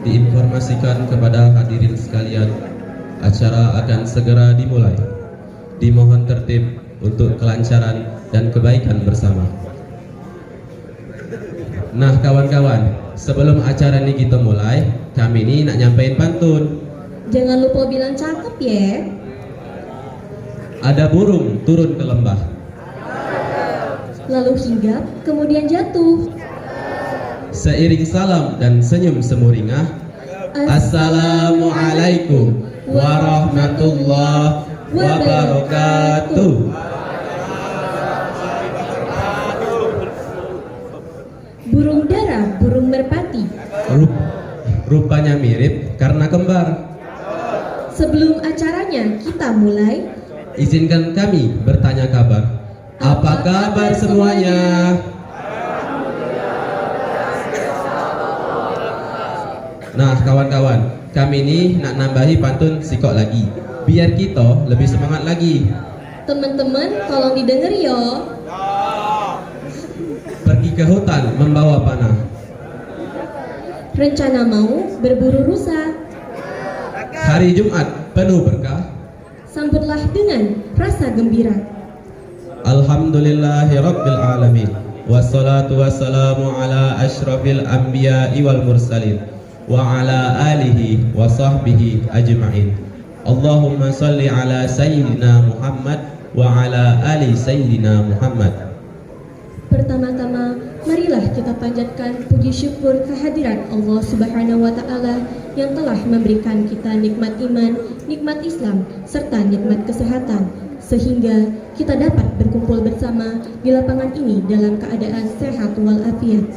diinformasikan kepada hadirin sekalian, acara akan segera dimulai. Dimohon tertib untuk kelancaran dan kebaikan bersama. Nah kawan-kawan, sebelum acara ini kita mulai, kami ini nak nyampein pantun. Jangan lupa bilang cakep ya. Ada burung turun ke lembah, Lalu hinggap, kemudian jatuh. seiring salam dan senyum semuringah, Assalamualaikum warahmatullahi wabarakatuh. Burung dara, burung merpati. Rupanya mirip karena kembar. Sebelum acaranya kita mulai, Izinkan kami bertanya kabar. Apa kabar semuanya? Nah kawan-kawan, kami ini nak nambahi pantun sikok lagi, biar kita lebih semangat lagi. teman-teman tolong didengar yo. Pergi ke hutan membawa panah, Rencana mau berburu rusa. hari Jumat penuh berkah. Sambutlah dengan rasa gembira. Alhamdulillahirabbil alamin. Wassalatu wassalamu ala asyrafil anbiya'i wal mursalin wa ala alihi wa sahbihi ajma'in. Allahumma salli ala sayyidina Muhammad wa ala ali sayyidina Muhammad. Pertama-tama, marilah kita panjatkan puji syukur kehadiran Allah Subhanahu wa Ta'ala yang telah memberikan kita nikmat iman, nikmat Islam, serta nikmat kesehatan, sehingga kita dapat berkumpul bersama di lapangan ini dalam keadaan sehat walafiat.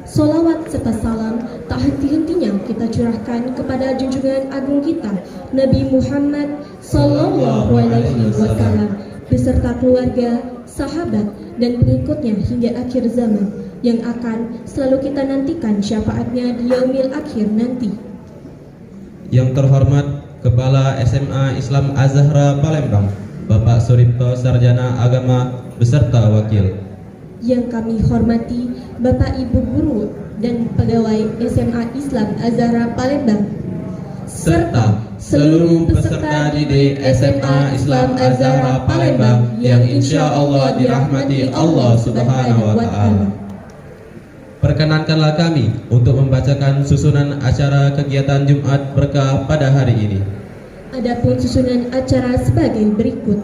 Salawat serta salam tak henti-hentinya kita curahkan kepada junjungan agung kita, Nabi Muhammad Sallallahu Alaihi Wasallam, beserta keluarga, sahabat, dan pengikutnya hingga akhir zaman, yang akan selalu kita nantikan syafaatnya di yaumil akhir nanti. Yang terhormat Kepala SMA Islam Az-Zahra Palembang, Bapak Suripto Sarjana Agama beserta wakil. Yang kami hormati Bapak Ibu Guru dan pegawai SMA Islam Az-Zahra Palembang, serta seluruh peserta didik SMA Islam Az-Zahra Palembang yang insya Allah dirahmati Allah Subhanahu wa Ta'ala. Perkenankanlah kami untuk membacakan susunan acara kegiatan Jumat Berkah pada hari ini. Adapun susunan acara sebagai berikut.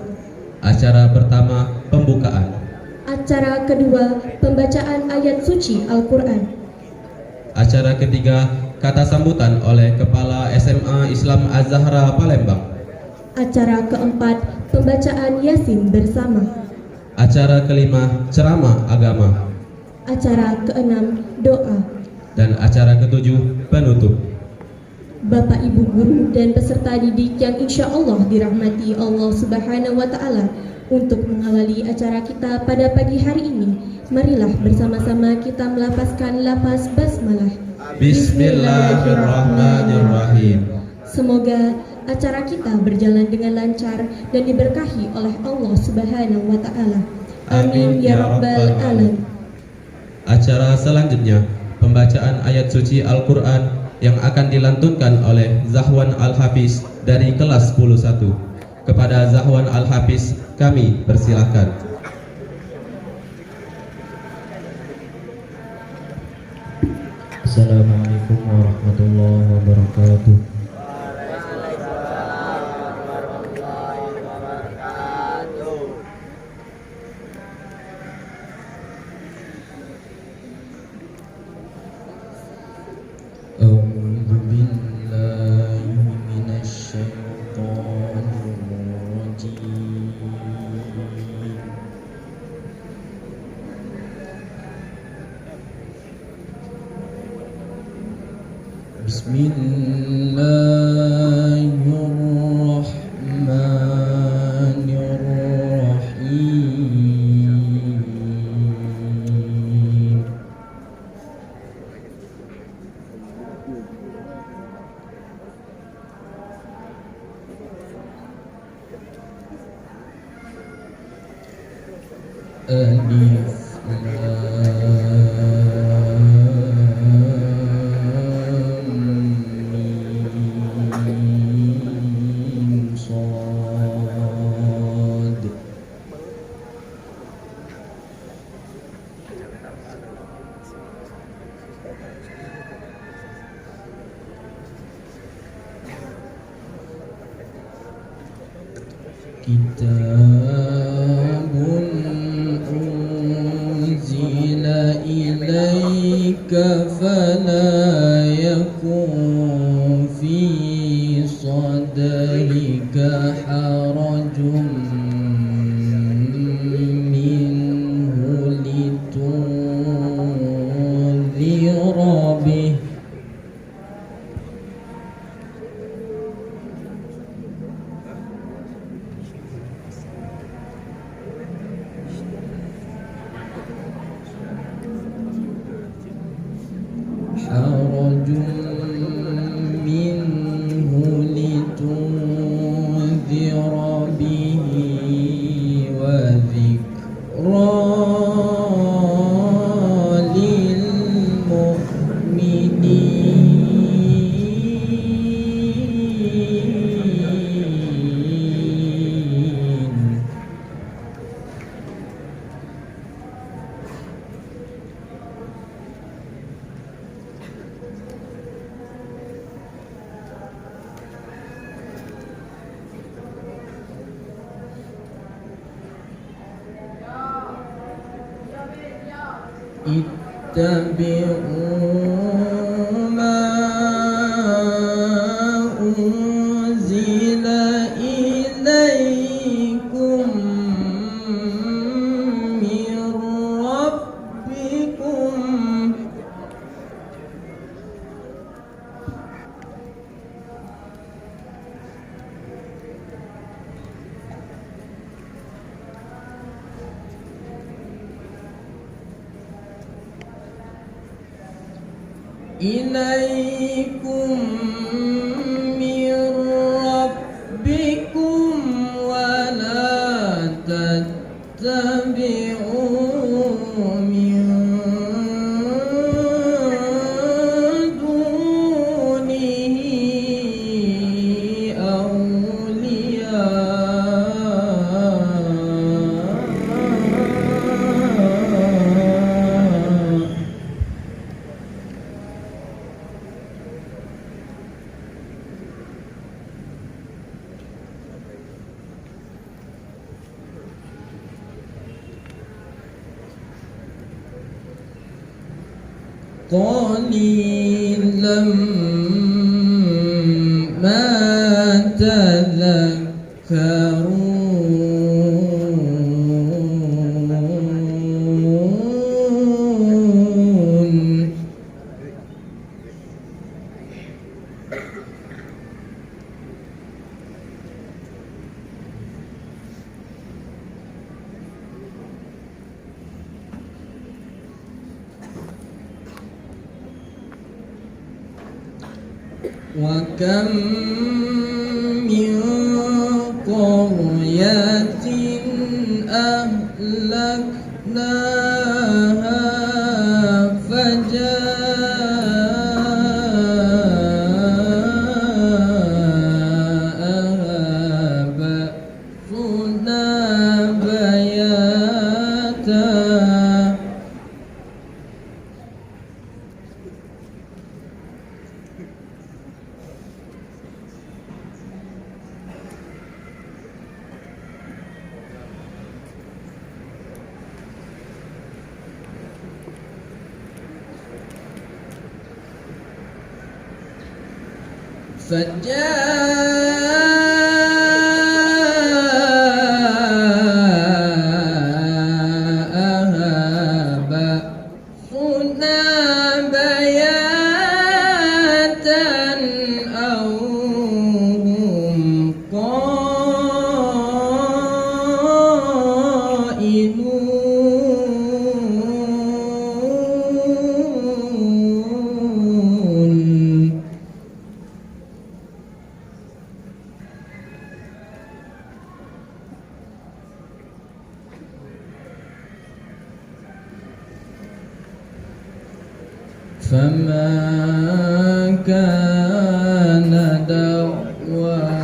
Acara pertama, pembukaan. Acara kedua, pembacaan ayat suci Al-Quran. Acara ketiga, kata sambutan oleh Kepala SMA Islam Az-Zahra Palembang. Acara keempat, pembacaan Yasin bersama. Acara kelima, ceramah agama. Acara keenam, doa. Dan acara ketujuh, penutup. Bapak Ibu Guru dan peserta didik yang insya Allah dirahmati Allah Subhanahu wa Ta'ala, untuk mengawali acara kita pada pagi hari ini, marilah bersama-sama kita melafazkan lafaz basmalah. Bismillahirrahmanirrahim. Semoga acara kita berjalan dengan lancar dan diberkahi oleh Allah Subhanahu wa Ta'ala. Amin ya rabbal alamin. Acara selanjutnya, pembacaan ayat suci Al-Quran yang akan dilantunkan oleh Zahwan Al-Hafiz dari kelas 11. Kepada Zahwan Al-Hafiz kami persilahkan. Assalamualaikum warahmatullahi wabarakatuh. A'udzu billahi minasy syaithanir rajim. Bismillahirrahmanirrahim. Alif Lam كتاب أنزل إليك فلا يكن في صدرك حرج منه لتنذر به حرج منه لتنذر به وذكرى للمؤمنين اتبعوا ما أنزل إليكم من ربكم ولا تتبعوا من دونه أولياء قليلا ما تذكرون وكم من قرية أهلكناها فجاءها بأسنا بياتا فجاءها بأسنا بياتا أو هم قائلون فما كان دعواهم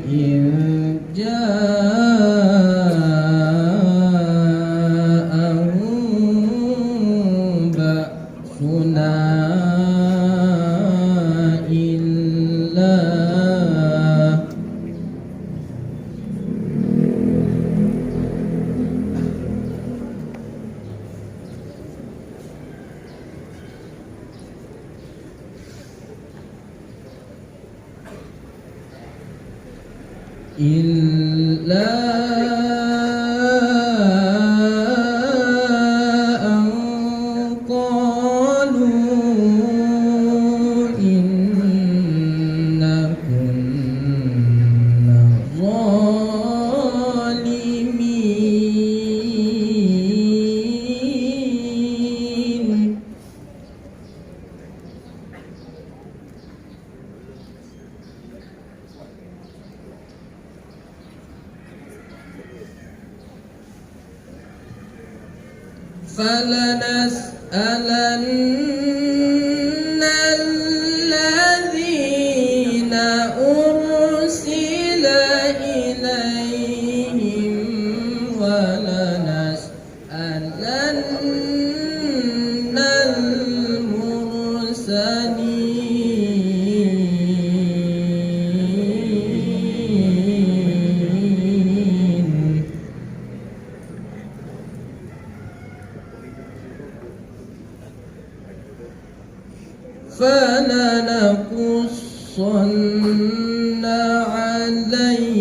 إذ جاءهم بأسنا إلا إلا أن قالوا إنا كنا ظالمين. فلنسألن الذين أرسل إليهم ولنسألن المرسلين. فلنقصن عليهم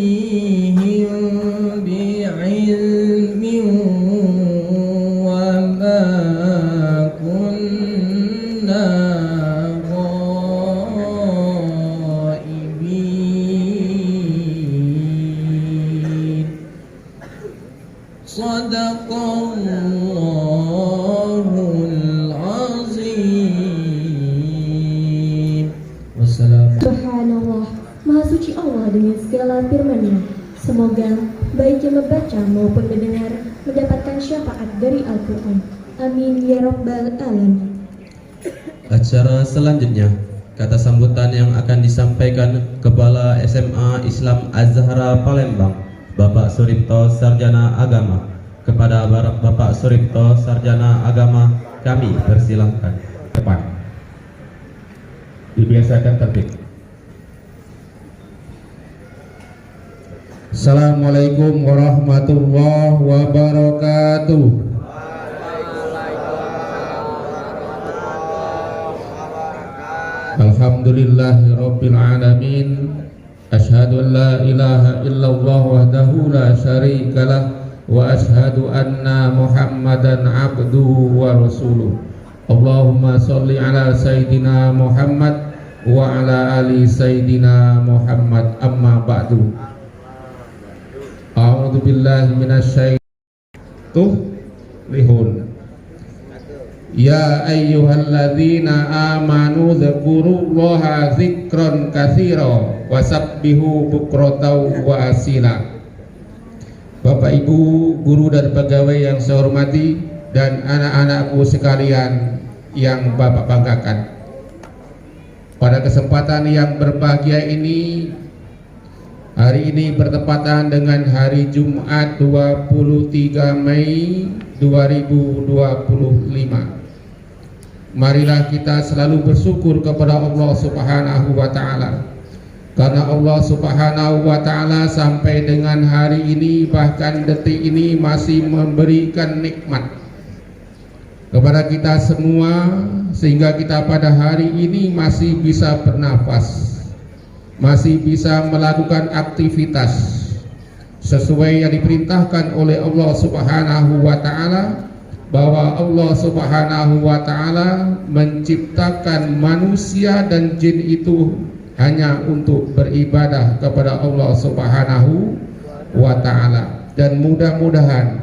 بعلم وما كنا غائبين. صدق الله العظيم. Wassalamu. Subhanallah, Maha Suci Allah dengan segala firman-Nya. Semoga baik yang membaca maupun mendengar mendapatkan syafaat dari Al-Quran. Amin ya Rabbal Alamin. Acara selanjutnya, kata sambutan yang akan disampaikan Kepala SMA Islam Az-Zahra Palembang, Bapak Suripto Sarjana Agama. Kepada Bapak Suripto Sarjana Agama, kami persilahkan. Depan. Dibiasakan tertib. Assalamualaikum warahmatullahi wabarakatuh. Alhamdulillahirabbil alamin. Asyhadu an la ilaha illallah wahdahu la syarikalah wa asyhadu anna Muhammadan abduhu wa rasuluh. Allahumma sholli ala Sayyidina Muhammad wa ala ali Sayyidina Muhammad. Amma ba'du. A'udzu billahi minasyaitonir rajim. Ya ayyuhalladzina amanu dzkurullaha dzikran katsira wasabbihu bukratan wa asila. Bapak Ibu, guru dan pegawai yang saya hormati, dan anak-anakku sekalian yang Bapak banggakan. Pada kesempatan yang berbahagia ini, hari ini bertepatan dengan hari Jumat 23 Mei 2025. Marilah kita selalu bersyukur kepada Allah Subhanahu wa Ta'ala, karena Allah Subhanahu wa Ta'ala sampai dengan hari ini, bahkan detik ini, masih memberikan nikmat kepada kita semua, sehingga kita pada hari ini masih bisa bernafas, masih bisa melakukan aktivitas sesuai yang diperintahkan oleh Allah Subhanahu wa Ta'ala, bahwa Allah Subhanahu wa Ta'ala menciptakan manusia dan jin itu hanya untuk beribadah kepada Allah Subhanahu wa Ta'ala. Dan mudah-mudahan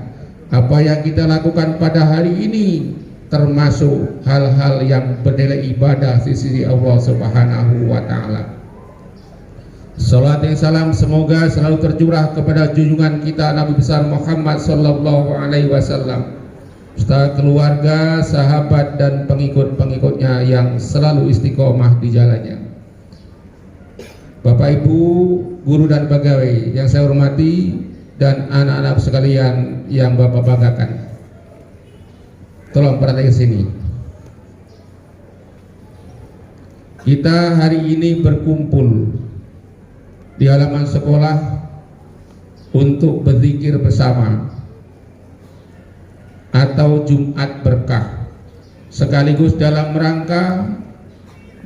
apa yang kita lakukan pada hari ini termasuk hal-hal yang bernilai ibadah di sisi Allah Subhanahu wa Ta'ala. Salat dan salam semoga selalu tercurah kepada junjungan kita Nabi besar Muhammad sallallahu alaihi wasallam, serta keluarga, sahabat dan pengikut-pengikutnya yang selalu istiqomah di jalannya. Bapak Ibu, guru dan pegawai yang saya hormati, dan anak-anak sekalian yang Bapak banggakan, tolong perhatikan sini. Kita hari ini berkumpul di halaman sekolah untuk berzikir bersama atau Jumat Berkah, sekaligus dalam rangka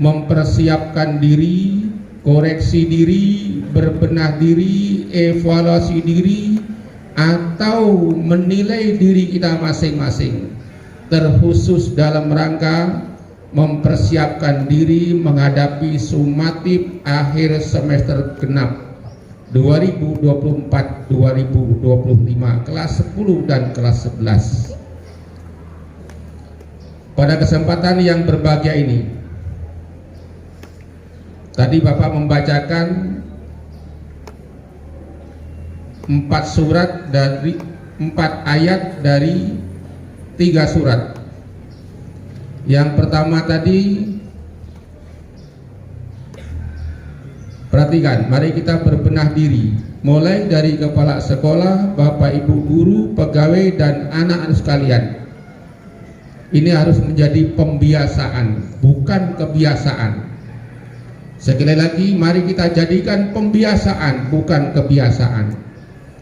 mempersiapkan diri koreksi diri, berbenah diri, evaluasi diri, atau menilai diri kita masing-masing, terkhusus dalam rangka mempersiapkan diri menghadapi sumatif akhir semester genap 2024-2025 kelas 10 dan kelas 11. Pada kesempatan yang berbahagia ini, tadi Bapak membacakan 4 ayat dari 3 surat. Yang pertama tadi, perhatikan, mari kita berbenah diri, mulai dari kepala sekolah, Bapak Ibu guru, pegawai, dan anak-anak sekalian. Ini harus menjadi pembiasaan, bukan kebiasaan. Sekali lagi, mari kita jadikan pembiasaan, bukan kebiasaan.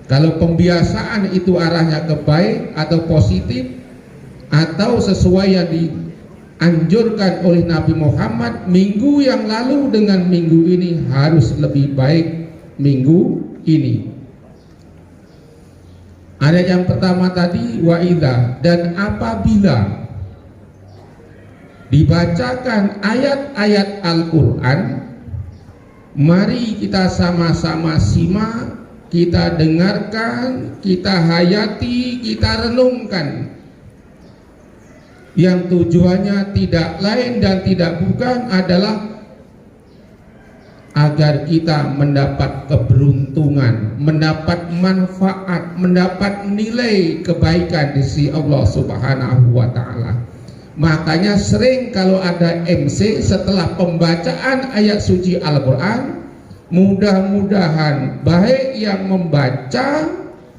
Kalau pembiasaan itu arahnya ke baik atau positif, atau sesuai yang dianjurkan oleh Nabi Muhammad minggu yang lalu dengan minggu ini harus lebih baik minggu ini. Ayat yang pertama tadi, wa idza, dan apabila dibacakan ayat-ayat Al-Quran, mari kita sama-sama simak, kita dengarkan, kita hayati, kita renungkan, yang tujuannya tidak lain dan tidak bukan adalah agar kita mendapat keberuntungan, mendapat manfaat, mendapat nilai kebaikan di sisi Allah Subhanahu wa Ta'ala. Makanya sering kalau ada MC setelah pembacaan ayat suci Al-Quran, mudah-mudahan baik yang membaca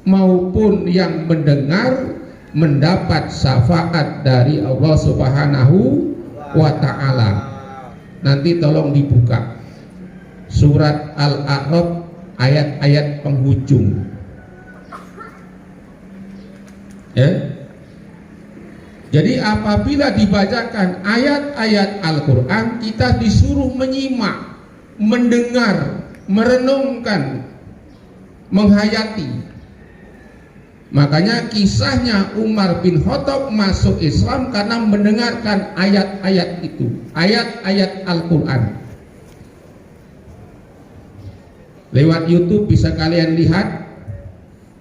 maupun yang mendengar mendapat syafaat dari Allah Subhanahu wa Ta'ala. Nanti tolong dibuka surat Al-A'raf ayat-ayat penghujung, ya. Jadi apabila dibacakan ayat-ayat Al-Quran, kita disuruh menyimak, mendengar, merenungkan, menghayati. Makanya kisahnya Umar bin Khattab masuk Islam karena mendengarkan ayat-ayat itu, ayat-ayat Al-Quran. Lewat YouTube bisa kalian lihat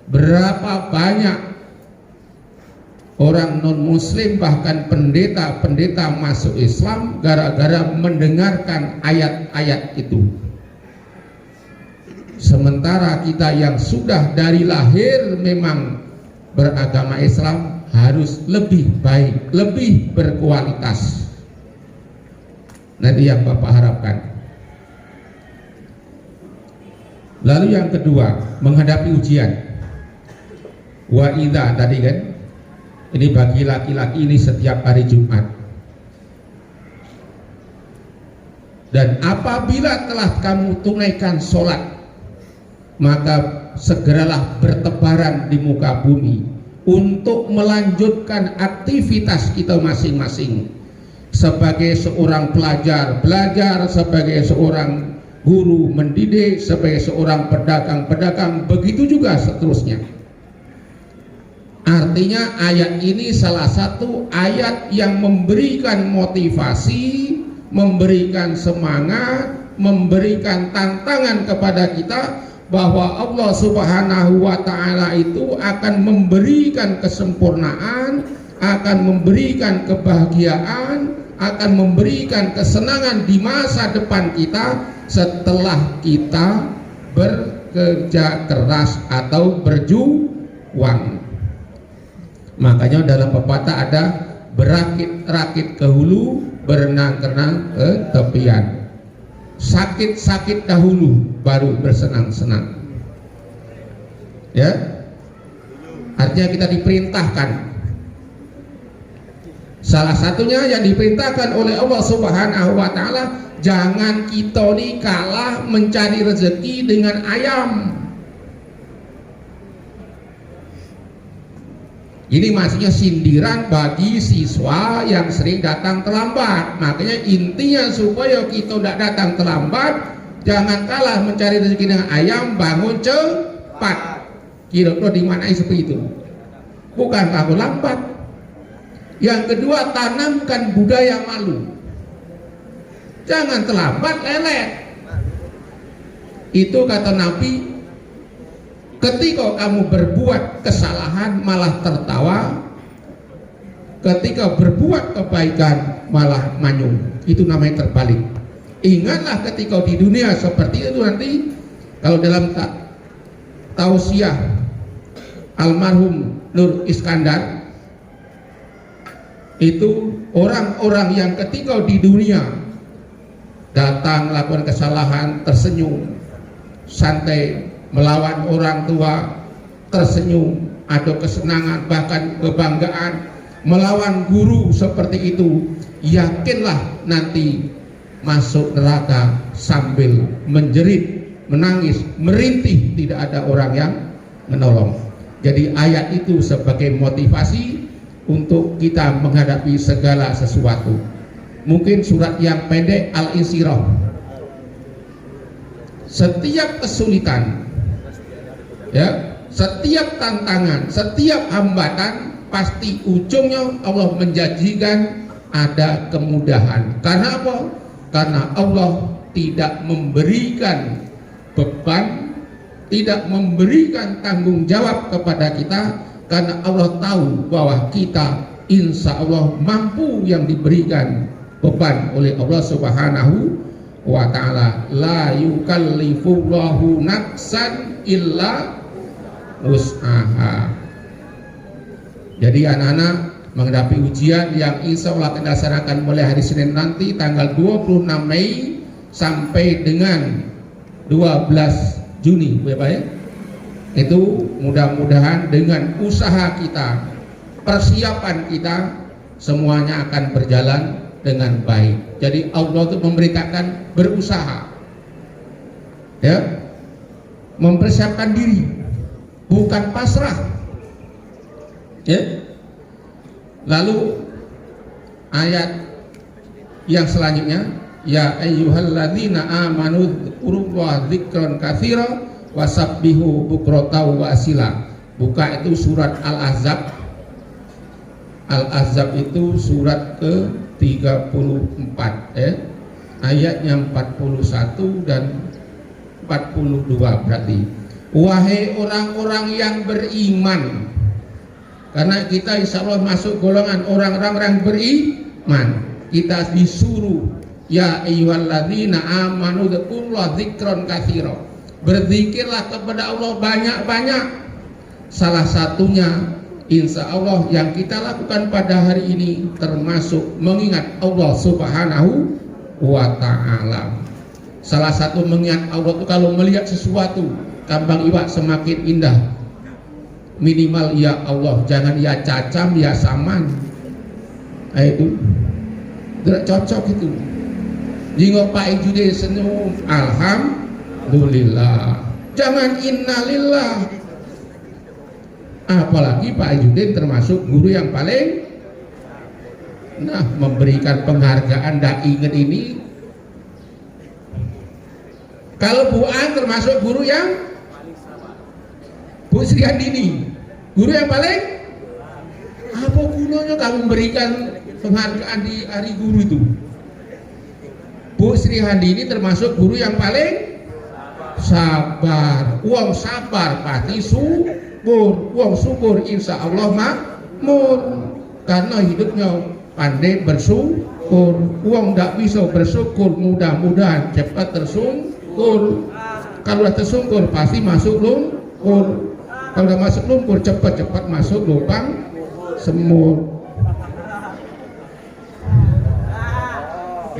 berapa banyak orang non-muslim, bahkan pendeta-pendeta masuk Islam gara-gara mendengarkan ayat-ayat itu. Sementara kita yang sudah dari lahir memang beragama Islam harus lebih baik, lebih berkualitas. Nanti yang Bapak harapkan. Lalu yang kedua, menghadapi ujian. Wa idza tadi kan, ini bagi laki-laki ini setiap hari Jumat. Dan apabila telah kamu tunaikan sholat, maka segeralah bertebaran di muka bumi untuk melanjutkan aktivitas kita masing-masing. Sebagai seorang pelajar, belajar, sebagai seorang guru, mendidik, sebagai seorang pedagang, begitu juga seterusnya. Artinya ayat ini salah satu ayat yang memberikan motivasi, memberikan semangat, memberikan tantangan kepada kita bahwa Allah Subhanahu wa Ta'ala itu akan memberikan kesempurnaan, akan memberikan kebahagiaan, akan memberikan kesenangan di masa depan kita setelah kita bekerja keras atau berjuang. Makanya dalam pepatah ada berakit-rakit ke hulu, berenang-renang ke tepian. Sakit-sakit dahulu baru bersenang-senang. Ya, artinya kita diperintahkan. Salah satunya yang diperintahkan oleh Allah Subhanahu wa Ta'ala, jangan kita ini kalah mencari rezeki dengan ayam. Ini maksudnya sindiran bagi siswa yang sering datang terlambat. Makanya intinya supaya kita tidak datang terlambat, Jangan kalah mencari rezeki dengan ayam, bangun cepat. Kira-kira dimanai seperti itu. Bukan kamu lambat. Yang kedua, tanamkan budaya malu. Jangan terlambat lelet. Itu kata Nabi, ketika kamu berbuat kesalahan malah tertawa, ketika berbuat kebaikan malah manyun. Itu namanya terbalik. Ingatlah ketika di dunia seperti itu nanti, kalau dalam tausiah almarhum Nur Iskandar, itu orang-orang yang ketika di dunia datang melakukan kesalahan tersenyum, santai, melawan orang tua tersenyum, ada kesenangan bahkan kebanggaan, melawan guru seperti itu, yakinlah nanti masuk neraka sambil menjerit, menangis, merintih, tidak ada orang yang menolong. Jadi ayat itu sebagai motivasi untuk kita menghadapi segala sesuatu. Mungkin surat yang pendek, Al-Insyirah. Setiap kesulitan, ya, setiap tantangan, setiap hambatan, pasti ujungnya Allah menjanjikan ada kemudahan. Karena apa? Karena Allah tidak memberikan beban, tidak memberikan tanggung jawab kepada kita, karena Allah tahu bahwa kita insya Allah mampu yang diberikan beban oleh Allah Subhanahu wa ta'ala. La yukallifullahu nafsan illa wus'aha. Jadi anak-anak menghadapi ujian yang insya Allah akan dilaksanakan mulai hari Senin nanti tanggal 26 Mei sampai dengan 12 Juni, Bapak ya. Itu mudah-mudahan dengan usaha kita, persiapan kita, semuanya akan berjalan dengan baik. Jadi Allah itu memberitakan berusaha, ya, mempersiapkan diri, bukan pasrah, ya. Lalu ayat yang selanjutnya, ya ayyuhalladzina amanu dzkurullaha dzikran katsira wasabbihu bukratan wa asila. Buka itu surat Al-Ahzab. Al-Ahzab itu surat ke-34 ayatnya 41 dan 42 berarti. Wahai orang-orang yang beriman, karena kita insya Allah masuk golongan orang-orang yang beriman, kita disuruh ya ayyuhalladzina amanu dzkurullaha dzikran katsira. Berzikirlah kepada Allah banyak-banyak. Salah satunya insya Allah yang kita lakukan pada hari ini termasuk mengingat Allah Subhanahu wa ta'ala. Salah satu mengingat Allah itu kalau melihat sesuatu kambang iwak semakin indah, minimal ya Allah, jangan ya cacam ya saman. Itu tidak cocok itu. Jingok Pak Ijude senyum alhamdulillah, jangan innalillah. Apalagi Pak Ijude termasuk guru yang paling memberikan penghargaan. Dah ingat ini. Kalau Bu An termasuk guru yang Bu Sri Handini, guru yang paling apa gunanya kamu memberikan penghargaan di hari guru itu? Bu Sri Handini termasuk guru yang paling sabar. Uang sabar pasti subur, uang subur insya Allah makmur, karena hidupnya pandai bersyukur. Uang tidak bisa bersyukur, mudah-mudahan cepat tersungkur. Kalau sudah tersungkur pasti masuk lumpur. Kalau udah masuk lumpur cepat-cepat masuk lubang semut.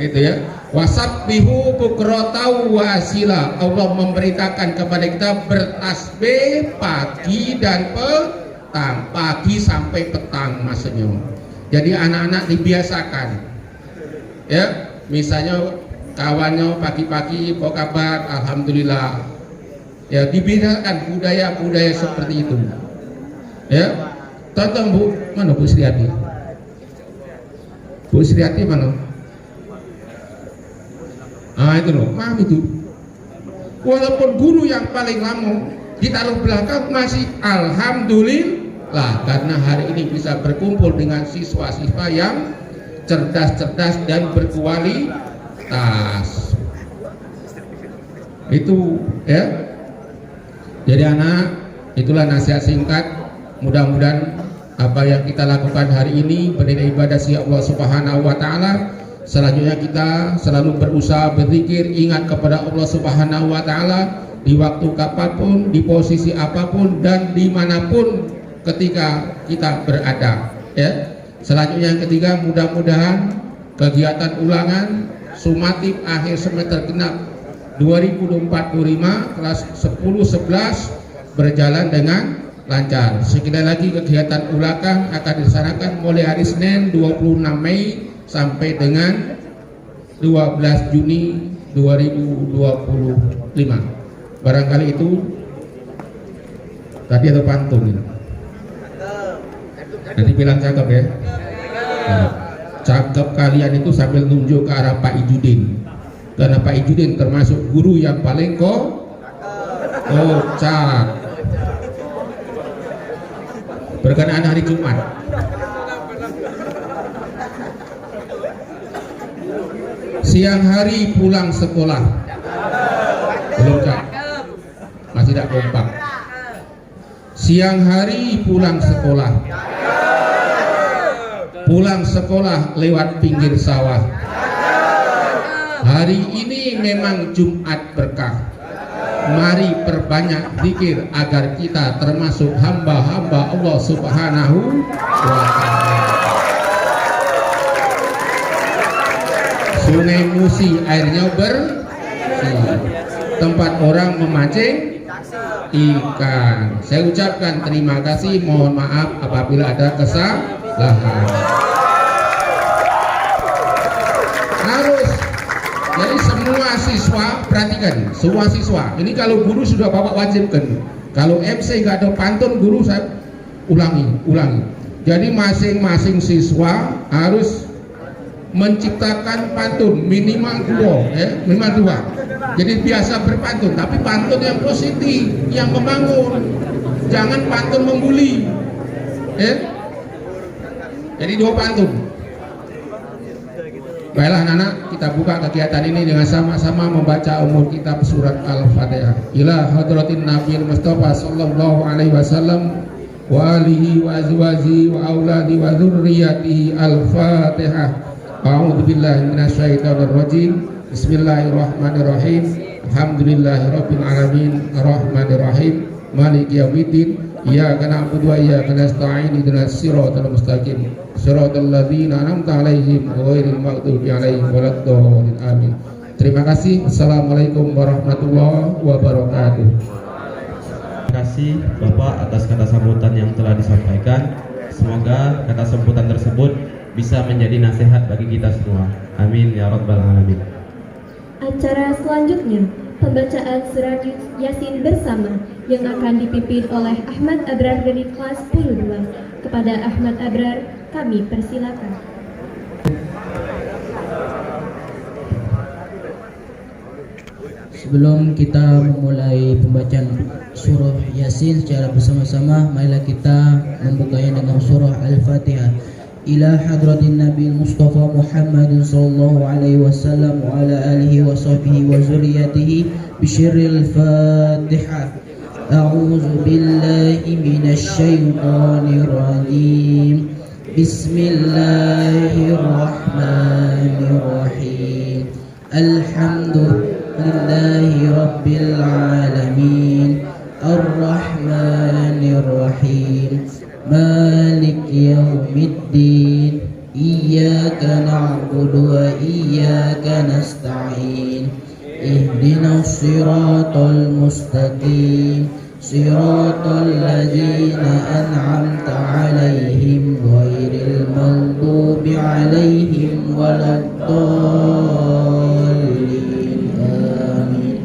Gitu ya. Wasabbihu bukratan wa asila. Allah memberitakan kepada kita bertasbih pagi dan petang. Pagi sampai petang maksudnya. Jadi anak-anak dibiasakan. Ya, misalnya kawannya pagi-pagi apa kabar, alhamdulillah. Ya, dibiasakan budaya-budaya seperti itu. Ya, contoh Bu, mana Bu Sriati? Bu Sriati mana? Itu loh, paham itu. walaupun guru yang paling lama ditaruh belakang masih alhamdulillah, karena hari ini bisa berkumpul dengan siswa-siswa yang cerdas-cerdas dan berkualitas. Itu ya. Jadi anak, itulah nasihat singkat. Mudah-mudahan apa yang kita lakukan hari ini beribadah si Allah Subhanahu wa taala. Selanjutnya kita selalu berusaha berzikir, ingat kepada Allah Subhanahu wa taala di waktu kapanpun, di posisi apapun dan dimanapun ketika kita berada ya. Selanjutnya yang ketiga, mudah-mudahan kegiatan ulangan sumatif akhir semester genap 2045 kelas 10-11 berjalan dengan lancar. Sekali lagi kegiatan ulangan akan dilaksanakan mulai hari Senin 26 Mei sampai dengan 12 Juni 2025. Barangkali itu tadi ada pantun ini. Nanti bilang cakep ya. Nah, cakep kalian itu sambil nunjuk ke arah Pak Ijudin, karena Pak Ijudin termasuk guru yang paling kocak berkenaan hari Jumat. Siang hari pulang sekolah, belum Kak, masih tidak kompak. Siang hari pulang sekolah, pulang sekolah lewat pinggir sawah. Hari ini memang Jumat berkah. Mari perbanyak zikir agar kita termasuk hamba-hamba Allah Subhanahu wa ta'ala. Sungai Musi airnya bersih, tempat orang memancing ikan. Saya ucapkan terima kasih, mohon maaf apabila ada kesalahan. Jadi semua siswa perhatikan, semua siswa. Ini kalau guru sudah bapak wajibkan. Kalau MC nggak ada pantun, guru saya ulangi. Jadi masing-masing siswa harus menciptakan pantun minimal dua. Jadi biasa berpantun, tapi pantun yang positif, yang membangun. Jangan pantun membuli. Jadi 2 pantun. Baiklah anak-anak, kita buka kegiatan ini dengan sama-sama membaca umur kitab surat Al-Fatihah. Ila hadratin Nabi Mustafa sallallahu alaihi wasallam wa alihi wa azwaji wa auladi wa dzurriyyatihi. Al-Fatihah. A'udzu billahi minasyaitonir rajim. Bismillahirrahmanirrahim. Alhamdulillahirabbil alamin arrahmanir rahim maliki yaumiddin. Iyyaka na'budu wa iyyaka nasta'in ihdinas siratal mustaqim siratal ladzina an'amta 'alaihim ghairil maghdubi 'alaihim waladdallin. Amin. Terima kasih. Assalamualaikum warahmatullahi wabarakatuh. Terima kasih Bapak atas kata sambutan yang telah disampaikan. Semoga kata sambutan tersebut bisa menjadi nasihat bagi kita semua. Amin ya rabbal alamin. Acara selanjutnya pembacaan surat Yasin bersama yang akan dipimpin oleh Ahmad Abrar dari kelas 10-2. Kepada Ahmad Abrar kami persilakan. Sebelum kita memulai pembacaan surah Yasin secara bersama-sama, marilah kita membukanya dengan surah Al-Fatihah. Ila hadratin Nabi Mustafa Muhammad sallallahu alaihi wasallam wa ala alihi wa sahbihi wa zurriyatihi bisyirril Fatihah. A'udzu billahi minasy syaithanir rajim. Bismillahirrahmanirrahim. Alhamdulillahi rabbil alamin. Ar-Rahmanir Rahim. Malik yaumiddin. Iyyaka na'budu wa iyyaka nasta'in. Ihdinas siratal mustaqim. Siratal ladzina an'amta 'alaihim ghairil maghdubi 'alaihim waladdallin. Amin.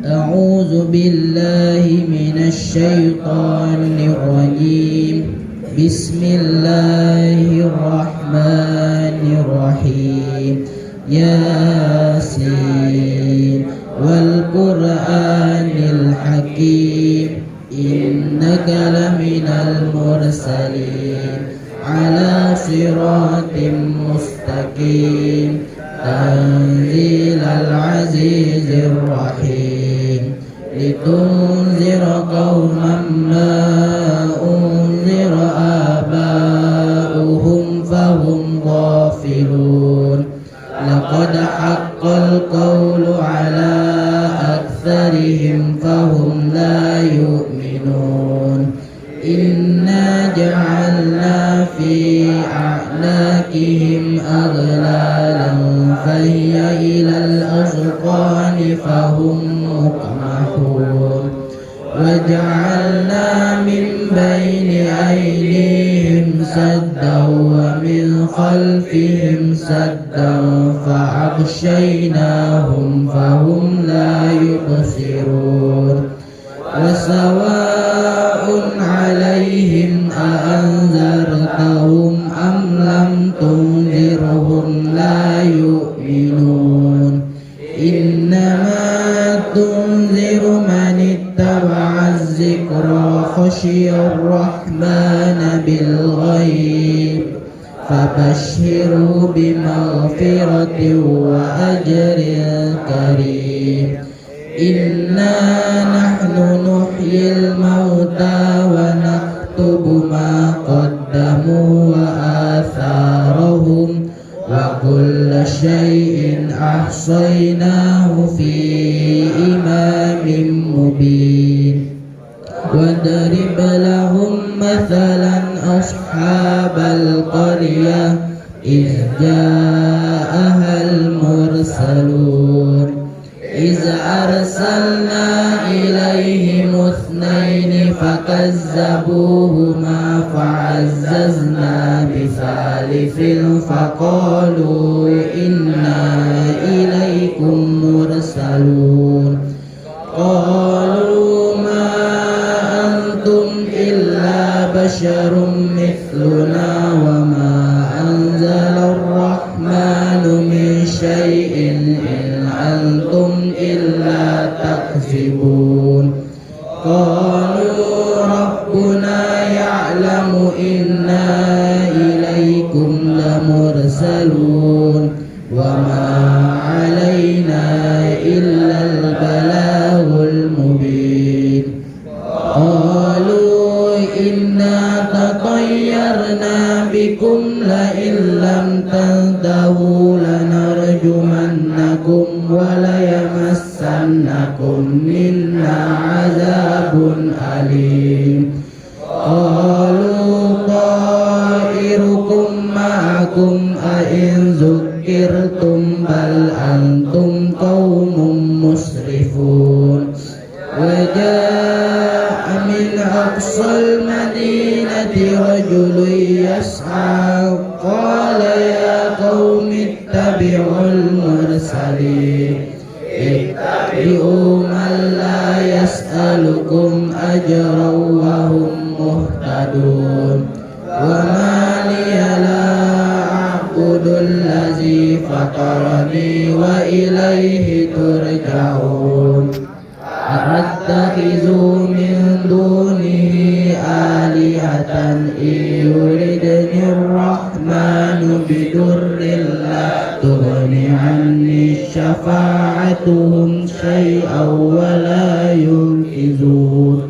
A'udzu billahi minasy syaithanir rajim. Bismillahirrahmanirrahim. Yasin wal صراط مستقيم تنزيل العزيز الرحيم لتنذر قوما ما أنذر آباؤهم فهم غافلون لقد حق القول على أكثرهم فهم لا يؤمنون إنا جعلنا في أعناقهم أغلالا فهي إلى الأذقان فهم مقمحون وجعلنا من بين أيديهم سدا ومن خلفهم سدا فأغشيناهم فهم لا يبصرون وسواء عليهم أأنذرتهم أم لم تنذرهم لا يؤمنون إنما تنذر من اتبع الذكر خشي الرحمن بالغيب فبشره بمغفرة وأجر كريم إنا نحن نحيي الموتى ونكتب ما قدموا وآثارهم وكل شيء أحصيناه في إمام مبين واضرب لهم مثلا أصحاب القرية إذ جاءها المرسلون إذ أرسلنا إليهم اثنين فكذبوهما فعززنا بثالث فقالوا إنا إليكم مرسلون قالوا ما أنتم إلا بشر مثلنا وما أنزل الرحمن من شيء إن أنتم إلا تكذبون قالوا ربنا يعلم إنا إليكم لمرسلون وما علينا إلا البلاغ المبين قالوا إنا تطيرنا بكم لئن لم تنتهوا لنرجمنكم وليمسنكم منا عذاب أليم قالوا طائركم معكم أئن ذكرتم بل أنتم قوم مسرفون وجاء من أقصى المدينة رجل يسعى قال يا قوم اتبعوا المرسلين اتبعوا من لا يسألكم أجرا وهم مهتدون وما لي لا أعبد الذي فطرني وإليه ترجعون أتخذ من دونه آلهة إن يردني الرحمن بضر لا تغن عني شفاعتهم شيئا ولا ينقذون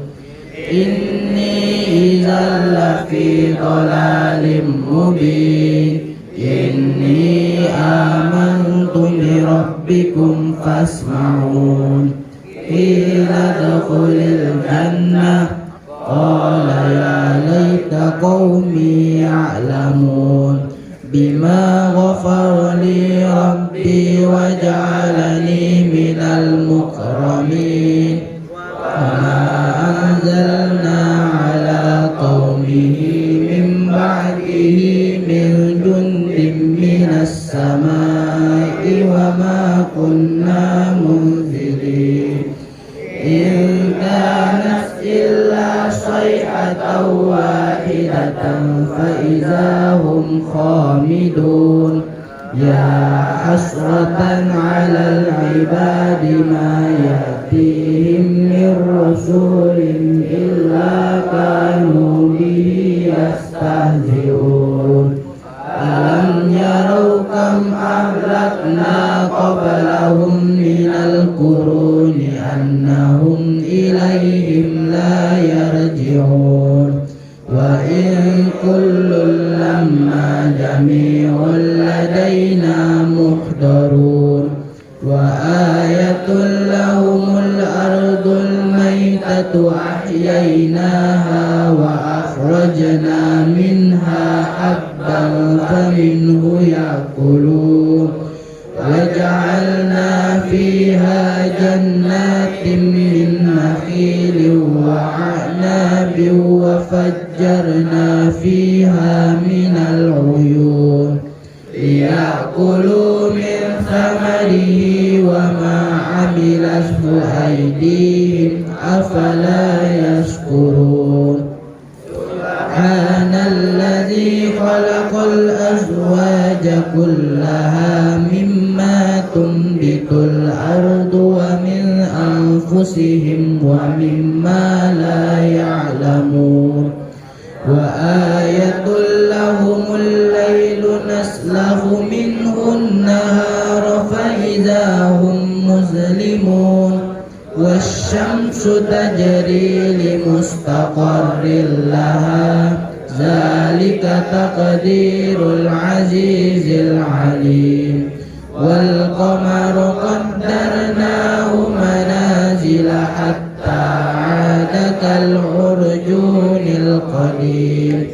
إني إذا لفي ضلال مبين إني آمنت بربكم فاسمعون قيل ادخل الجنة قال يا ليت قومي يعلمون بما غفر لي ربي وجعلني من المكرمين وما أنزلنا على قومه من بعده من جند من السماء وما كنا منزلين إن كانت إلا صيحة واحدة فإذا هم خامدون يا حسرة على العباد ما يأتيهم من رسول إلا كانوا به يستهزئون جميع لدينا محضرون وآية لهم الأرض الميتة أحييناها وأخرجنا منها حبا فمنه يأكلون وجعلنا فيها جنات من نخيل وعناب وفجرنا فيها من العيون ليأكلوا من ثمره وما عملته أيديهم أفلا يشكرون سبحان الذي خلق الأزواج كلها مما تنبت الأرض ومن أنفسهم ومما لا يعلمون وآية لهم الليل نسلخ منه النهار فإذا هم مظلمون والشمس تجري لمستقر لها ذلك تقدير العزيز العليم والقمر قدرناه منازل حتى عاد كالعرجون القديم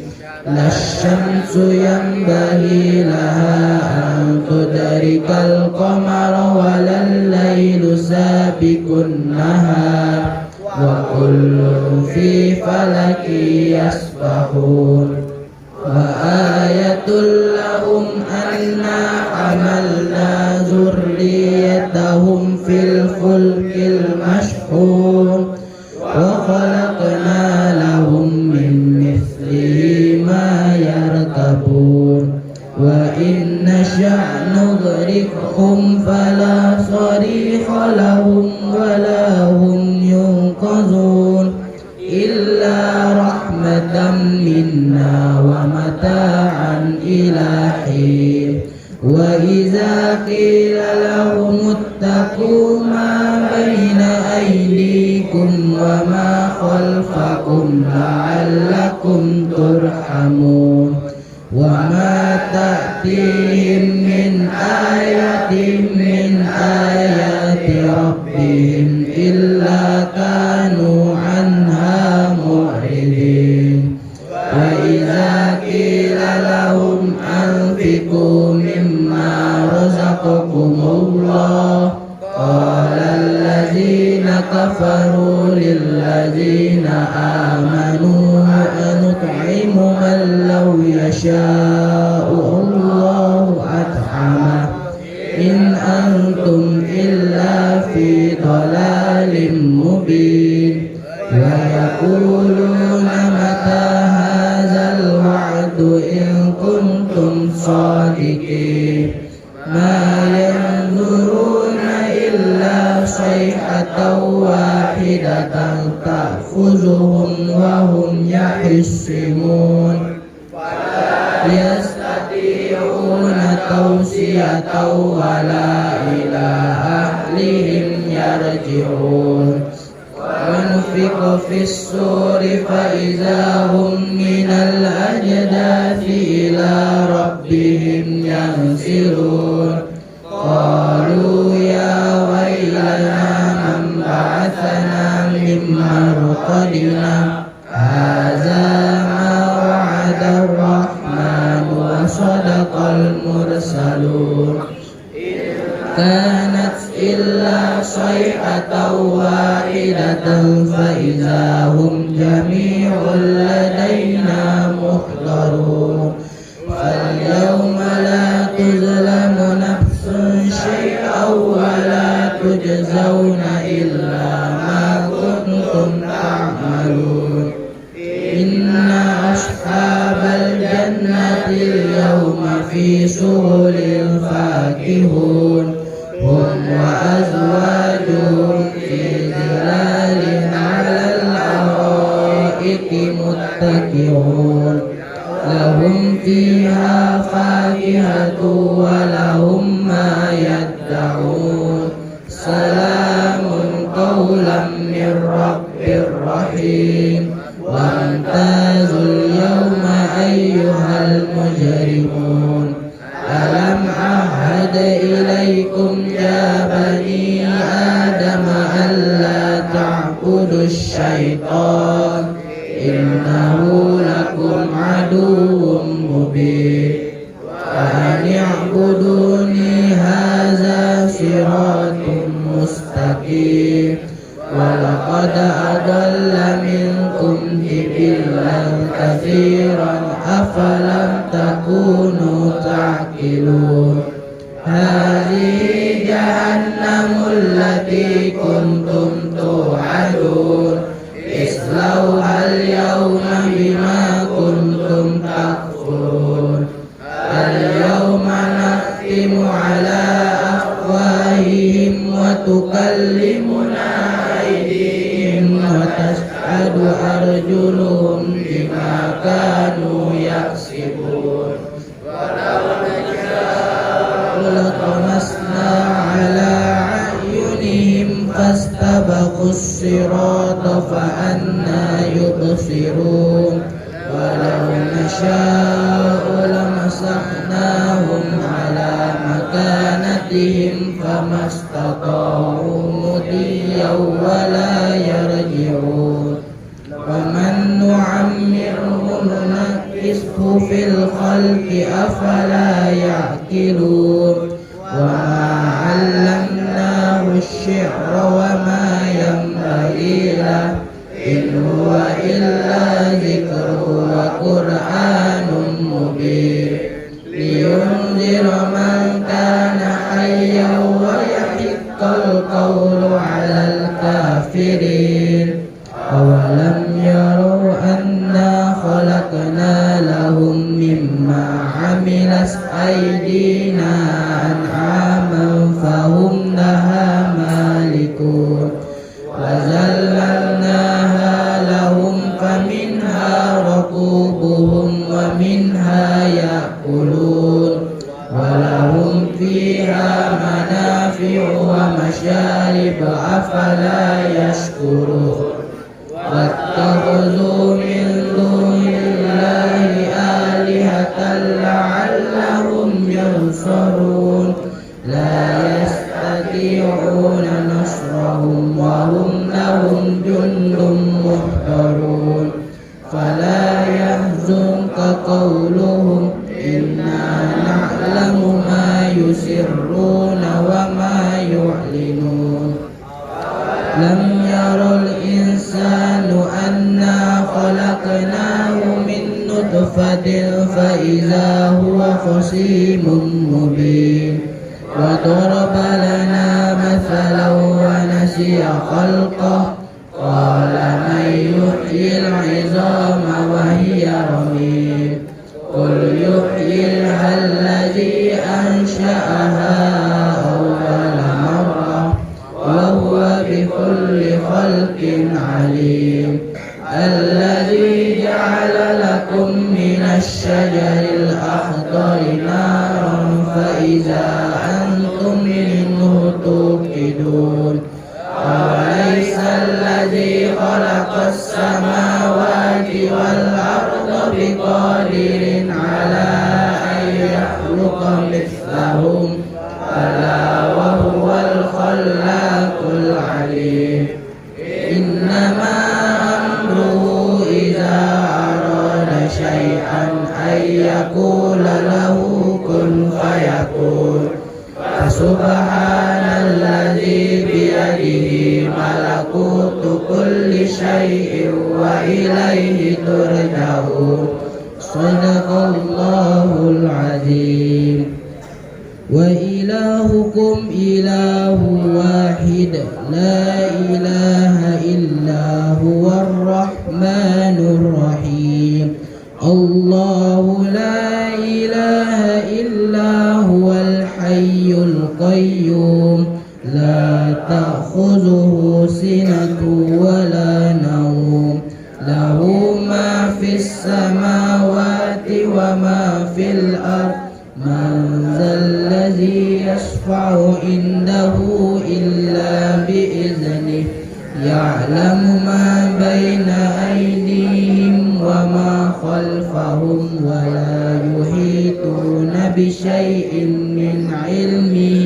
لا الشمس ينبغي لها أن تدرك القمر ولا الليل سابق النهار وكل في فلك يسبحون وآية لهم أنا حملنا ذريتهم في الفلك المشحون وخلقنا لهم من مثله ما يركبون وإن نشأ نغرقهم فلا صريخ لهم ولا هم ينقذون إلا رحمة منا ومتاعا إلى حين وإذا قيل لهم اتقوا ما بين أيديكم وما خلفكم لعلكم ترحمون وما تأتيهم من آية من آيات ربهم إلا كانوا عنها معرضين وإذا قيل لهم أنفقوا مما رزقكم الله قال الذين كفروا للذين آمنوا أنطعم من لو يشاء الله أطعمه إن أنتم إلا في ضلال مبين ويقولون متى هذا الوعد إن كنتم صادقين ما ينظرون إلا صيحة واحدة تأخذهم وهم يحسمون يستطيعون توصية ولا إلى أهلهم يرجعون ونفخ في الصور فإذا هم من الأجداث إلى ربهم ينسلون قالوا يا ويلنا من بعثنا من مرقدنا هذا ما وعد الرحمن وصدق المرسلون كانت إلا صيحة واحدة فإذا هم جميع لدينا محضرون فاليوم لا تظلم نفس شيئا ولا تجزون إلا ما كنتم تعملون إن أصحاب الجنة اليوم في شغل فاكهون هم وأزواجهم في ظلال على الأرائك متكئون لهم فيها فاكهة ولهم ما يدعون سلام قولا من رب رحيم وامتازوا اليوم أيها المجرمون فأن اعبدوني هذا صراط مستقيم ولقد أضل منكم جبلا كثيرا أفلم تكونوا تعقلون هذه جهنم التي كنتم توعدون اصلوها اليوم بما كنتم تكفرون اليوم نختم على أفواههم وتكلمنا أيديهم وتشهد أرجلهم بما كانوا يكسبون ولو نشاء لطمسنا على أعينهم فاستبقوا الصراط فأنى يبصرون ولو نشاء لمسخناهم على مكانتهم فما استطاعوا مضيا ولا يرجعون ومن نعمره ننكسه في الخلق أفلا يعقلون وما علمناه الشعر وما ينبغي له إن هو إلا ذكر وقرآن مبين لينذر من كان حيا ويحق القول على الكافرين أولم يروا أنا خلقنا لهم مما عملت أيدينا أنعاما فهم لها مالكون وذللناها لهم فمنها ركوبهم ومنها يأكلون ولهم فيها منافع ومشارب أفلا يشكرون واتخذوا من دون الله آلهة لعلهم ينصرون لا يستطيعون نصرهم وهم لهم جند محضرون فلا يحزنك قولهم إنا نعلم ما يسرون وما يعلنون لم ير الإنسان أنا خلقناه من نطفة فإذا هو خصيم مبين وضرب لنا مثلا ونسي خلقه قال من يحيي العظام وهي رميم قل يحييها الذي أنشأها أول مرة وهو بكل خلق عليم الذي جعل لكم من الشجر الأخضر نارا فإذا أنتم منه توقدون أوليس الذي خلق السماوات والأرض بقادر على أن يخلق مثلهم بلى وهو الخلاق العليم إنما أمره إذا أراد شيئا أن يقول له كن فيكون فسبحان الذي بيده ملكوت كل شيء وإليه ترجعون صدق الله العظيم وإلهكم إله واحد لا إله إلا هو الرحمن الرحيم الله لا إله إلا هو الحي القيوم لا تأخذه سنة ولا نوم له ما في السماوات وما في الأرض من ذا الذي يشفع عنده إلا بإذنه يعلم ما بين أيديهم وما خلفهم ولا يحيطون بشيء من علمه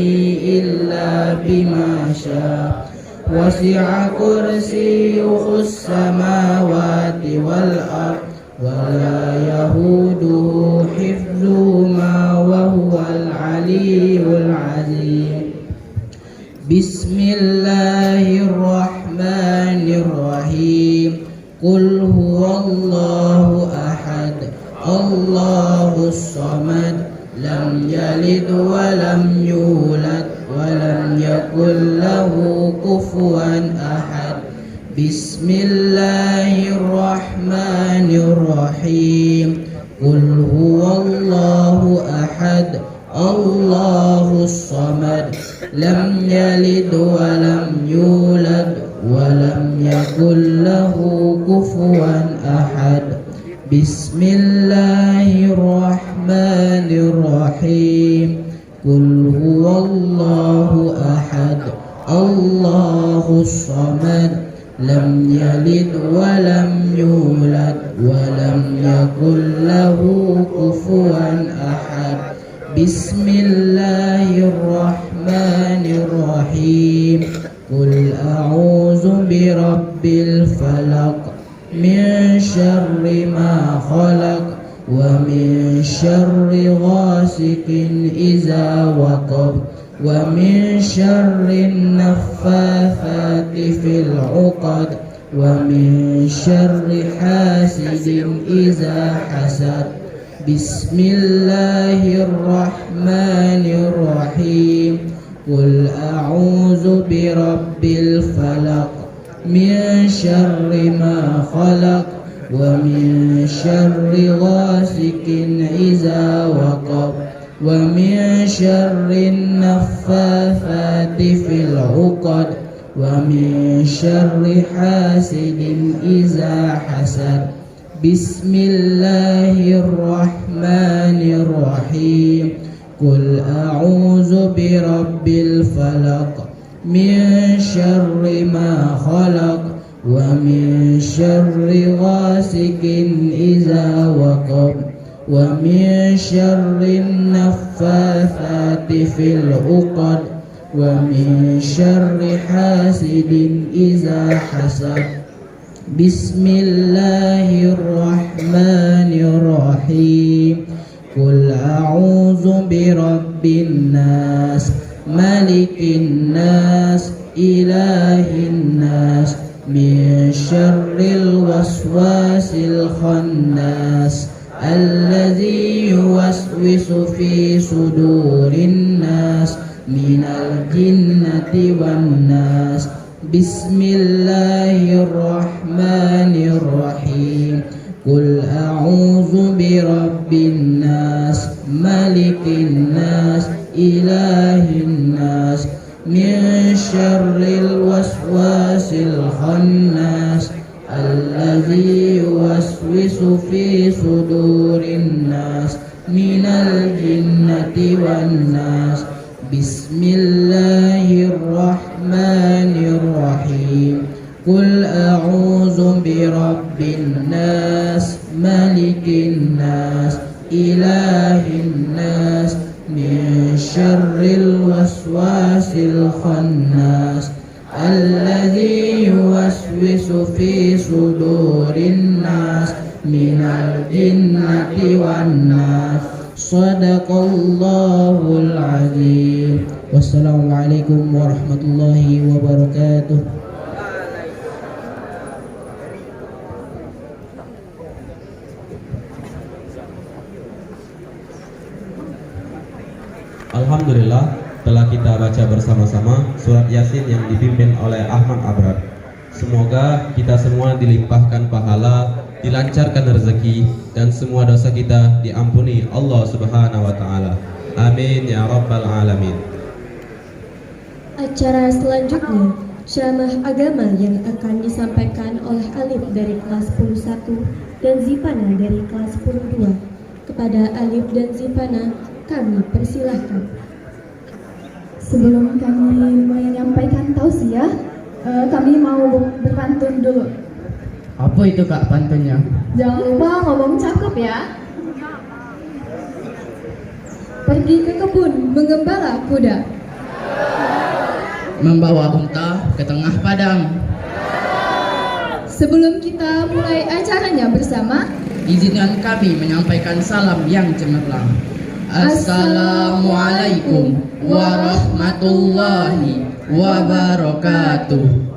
إلا بما شاء وسع كرسيه السماوات والأرض ولا يهوده حفظهما وهو العلي العظيم بسم الله الرحمن الرحيم قل هو الله أحد الله الصمد لم يلد ولم يولد ولم يكن له كفوا أحد بسم الله الرحمن الرحيم قل هو الله أحد الله الصمد لم يلد ولم يولد ولم يكن له كفوا أحد بسم الله الرحمن الرحيم قل هو الله أحد الله الصمد لم يلد ولم يولد ولم يكن له كفوا أحد بسم الله الرحمن الرحيم قل أعوذ برب الفلق من شر ما خلق ومن شر غاسق إذا وقب ومن شر النفاثات في العقد ومن شر حاسد إذا حسد بسم الله الرحمن الرحيم قل أعوذ برب الفلق من شر ما خلق ومن شر غاسق إذا وقب ومن شر النفاثات في العقد ومن شر حاسد إذا حسد بسم الله الرحمن الرحيم قل أعوذ برب الفلق من شر ما خلق ومن شر غاسق إذا وقب ومن شر النفاثات في العقد ومن شر حاسد إذا حسد بسم الله الرحمن الرحيم قل أعوذ برب الناس ملك الناس إله الناس من شر الوسواس الخناس الذي يوسوس في صدور الناس من الجنة والناس بسم الله الرحمن الرحيم قل أعوذ برب الناس ملك الناس إله الناس من شر الوسواس الخناس الذي يوسوس في صدور الناس من الجنة والناس بسم الله الرحمن الرحيم قل أعوذ برب الناس ملك الناس إله الناس من شر الوسواس الخناس الذي يوسوس في صدور الناس من الجنة والناس صدق الله العظيم والسلام عليكم ورحمة الله وبركاته. Alhamdulillah, telah kita baca bersama-sama surat Yasin yang dipimpin oleh Ahmad Abrar. Semoga kita semua dilimpahkan pahala, dilancarkan rezeki, dan semua dosa kita diampuni Allah Subhanahu wa Ta'ala. Amin ya Rabbal Alamin. Acara selanjutnya ceramah agama yang akan disampaikan oleh Alif dari kelas 11 dan Zipana dari kelas 12. Kepada Alif dan Zipana kami persilahkan. Sebelum kami menyampaikan tausiah, kami mau berpantun dulu. Apa itu Kak pantunnya? Jangan lupa ngomong cakep ya. Pergi ke kebun menggembala kuda, Membawa unta ke tengah padang. Sebelum kita mulai acaranya bersama, izinkan kami menyampaikan salam yang cemerlang. Assalamualaikum warahmatullahi wabarakatuh.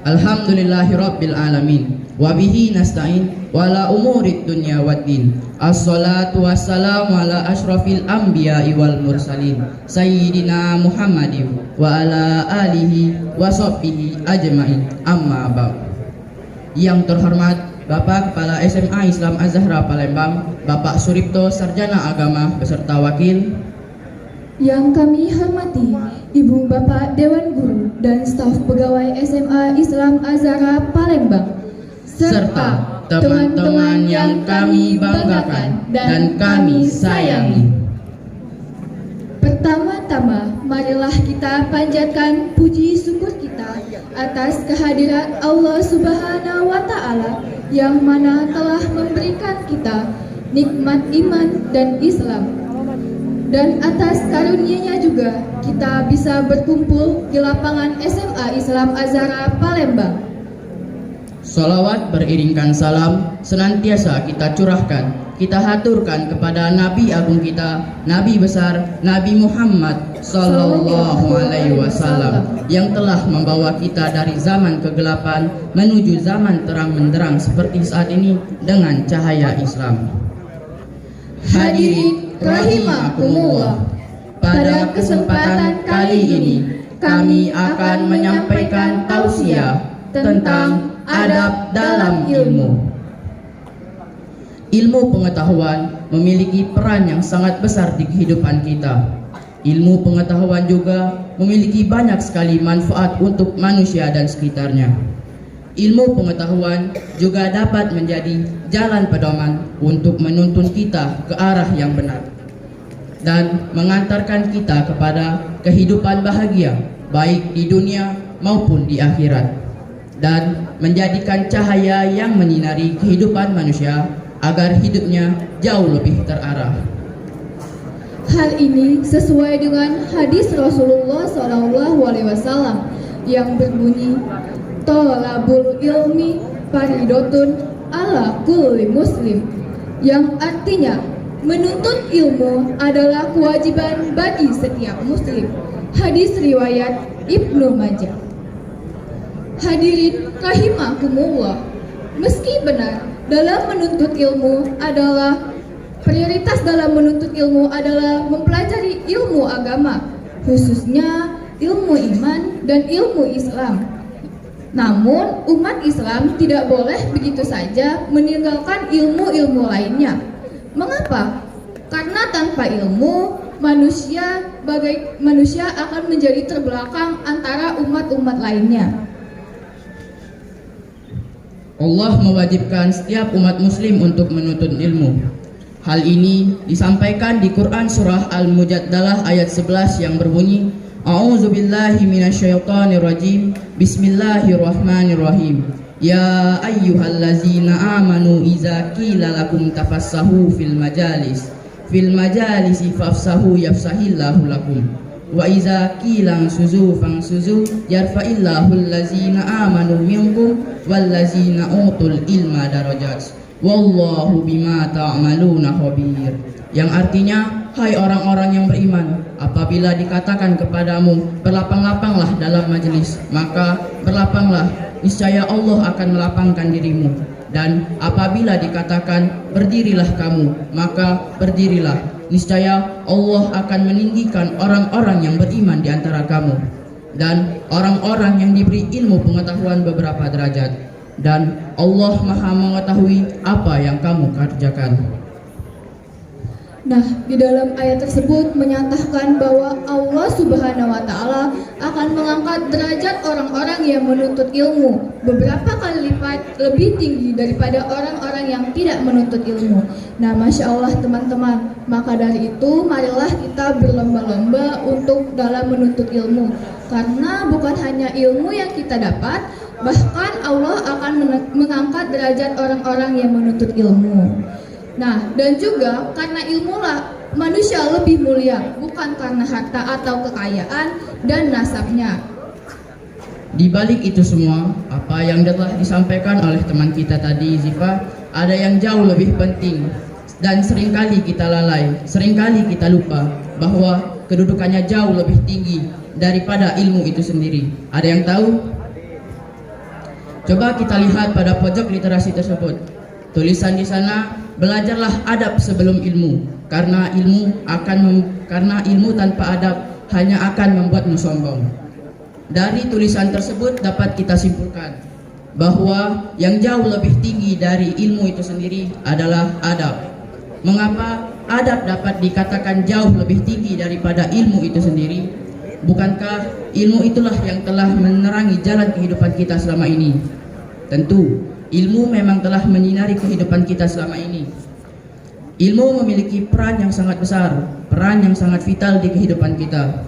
Alhamdulillahi rabbil alamin. Wabihi nasta'in wala umurid dunya waddin. Assalatu wassalamu ala ashrafil anbiya'i wal mursalin Sayyidina Muhammadin wa ala alihi wa sahbihi ajma'in. Amma ba'd. Yang terhormat Bapak Kepala SMA Islam Az-Zahra Palembang, Bapak Suripto Sarjana Agama beserta wakil. Yang kami hormati Ibu Bapak Dewan Guru dan staf pegawai SMA Islam Az-Zahra Palembang, serta teman-teman yang kami banggakan dan kami sayangi. Pertama-tama, marilah kita panjatkan puji syukur kita atas kehadiran Allah Subhanahu wa Ta'ala yang mana telah memberikan kita nikmat iman dan Islam. Dan atas karunia-Nya juga kita bisa berkumpul di lapangan SMA Islam Az-Zahra Palembang. Sholawat beriringkan salam senantiasa kita curahkan, kita haturkan kepada Nabi Agung kita, Nabi besar Nabi Muhammad Sallallahu Alaihi Wasallam yang telah membawa kita dari zaman kegelapan menuju zaman terang menderang seperti saat ini dengan cahaya Islam. Hadirin rahimakumullah, pada kesempatan kali ini kami akan menyampaikan tausiah tentang adab dalam ilmu. Ilmu pengetahuan memiliki peran yang sangat besar di kehidupan kita. Ilmu pengetahuan juga memiliki banyak sekali manfaat untuk manusia dan sekitarnya. Ilmu pengetahuan juga dapat menjadi jalan pedoman untuk menuntun kita ke arah yang benar dan mengantarkan kita kepada kehidupan bahagia baik di dunia maupun di akhirat, dan menjadikan cahaya yang menyinari kehidupan manusia agar hidupnya jauh lebih terarah. Hal ini sesuai dengan hadis Rasulullah SAW yang berbunyi, Tolabul ilmi faridotun ala kulli muslim, yang artinya menuntut ilmu adalah kewajiban bagi setiap muslim. Hadis riwayat Ibnu Majah. Hadirin rahimakumullah, meski benar dalam menuntut ilmu adalah prioritas dalam menuntut ilmu adalah mempelajari ilmu agama, khususnya ilmu iman dan ilmu Islam. Namun umat Islam tidak boleh begitu saja meninggalkan ilmu-ilmu lainnya. Mengapa? Karena tanpa ilmu manusia akan menjadi terbelakang antara umat-umat lainnya. Allah mewajibkan setiap umat muslim untuk menuntut ilmu. Hal ini disampaikan di Quran surah Al-Mujaddalah ayat 11 yang berbunyi, A'udzubillahi minasyaitonirrajim. Bismillahirrahmanirrahim. Ya ayyuhallazina amanu iza qila lakum tafassahu fil majalisi fafsahu yafsahillahu lakum. Wa iza qila suzu fangsuzu yarfa'illahu allazina amanu minkum wallazina utul ilma darajat. Wallahu bima ta'maluna khabir. Yang artinya, hai orang-orang yang beriman, apabila dikatakan kepadamu berlapang-lapanglah dalam majelis, maka berlapanglah, niscaya Allah akan melapangkan dirimu. Dan apabila dikatakan berdirilah kamu, maka berdirilah, niscaya Allah akan meninggikan orang-orang yang beriman di antara kamu dan orang-orang yang diberi ilmu pengetahuan beberapa derajat. Dan Allah Maha mengetahui apa yang kamu kerjakan. Nah, di dalam ayat tersebut menyatakan bahwa Allah Subhanahu wa Ta'ala akan mengangkat derajat orang-orang yang menuntut ilmu beberapa kali lipat lebih tinggi daripada orang-orang yang tidak menuntut ilmu. Nah, Masya Allah teman-teman, maka dari itu marilah kita berlomba-lomba untuk dalam menuntut ilmu, karena bukan hanya ilmu yang kita dapat, bahkan Allah akan mengangkat derajat orang-orang yang menuntut ilmu. Nah, dan juga karena ilmulah manusia lebih mulia, bukan karena harta atau kekayaan dan nasabnya. Di balik itu semua, apa yang telah disampaikan oleh teman kita tadi, Zifa, ada yang jauh lebih penting dan seringkali kita lalai, seringkali kita lupa bahwa kedudukannya jauh lebih tinggi daripada ilmu itu sendiri. Ada yang tahu? Coba kita lihat pada pojok literasi tersebut. Tulisan di sana, belajarlah adab sebelum ilmu, karena ilmu tanpa adab hanya akan membuatmu sombong. Dari tulisan tersebut dapat kita simpulkan bahwa yang jauh lebih tinggi dari ilmu itu sendiri adalah adab. Mengapa adab dapat dikatakan jauh lebih tinggi daripada ilmu itu sendiri? Bukankah ilmu itulah yang telah menerangi jalan kehidupan kita selama ini? Tentu, ilmu memang telah menyinari kehidupan kita selama ini. Ilmu memiliki peran yang sangat besar, peran yang sangat vital di kehidupan kita.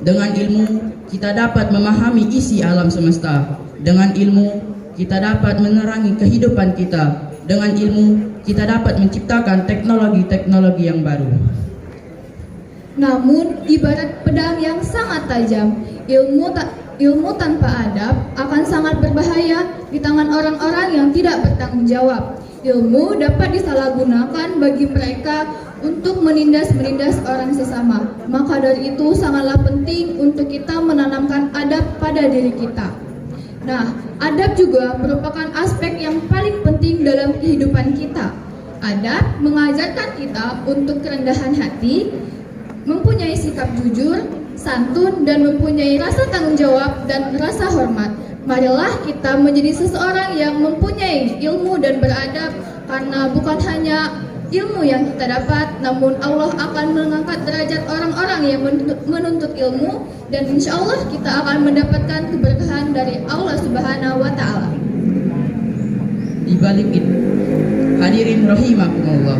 Dengan ilmu, kita dapat memahami isi alam semesta. Dengan ilmu, kita dapat menerangi kehidupan kita. Dengan ilmu, kita dapat menciptakan teknologi-teknologi yang baru. Namun, ibarat pedang yang sangat tajam, ilmu tanpa adab akan sangat berbahaya di tangan orang-orang yang tidak bertanggung jawab. Ilmu dapat disalahgunakan bagi mereka untuk menindas orang sesama. Maka dari itu sangatlah penting untuk kita menanamkan adab pada diri kita. Nah, adab juga merupakan aspek yang paling penting dalam kehidupan kita. Adab mengajarkan kita untuk kerendahan hati, mempunyai sikap jujur, santun, dan mempunyai rasa tanggung jawab dan rasa hormat. Marilah kita menjadi seseorang yang mempunyai ilmu dan beradab, karena bukan hanya ilmu yang kita dapat, namun Allah akan mengangkat derajat orang-orang yang menuntut ilmu, dan insya Allah kita akan mendapatkan keberkahan dari Allah Subhanahu wa Ta'ala. Di balik itu, hadirin rahimakumullah,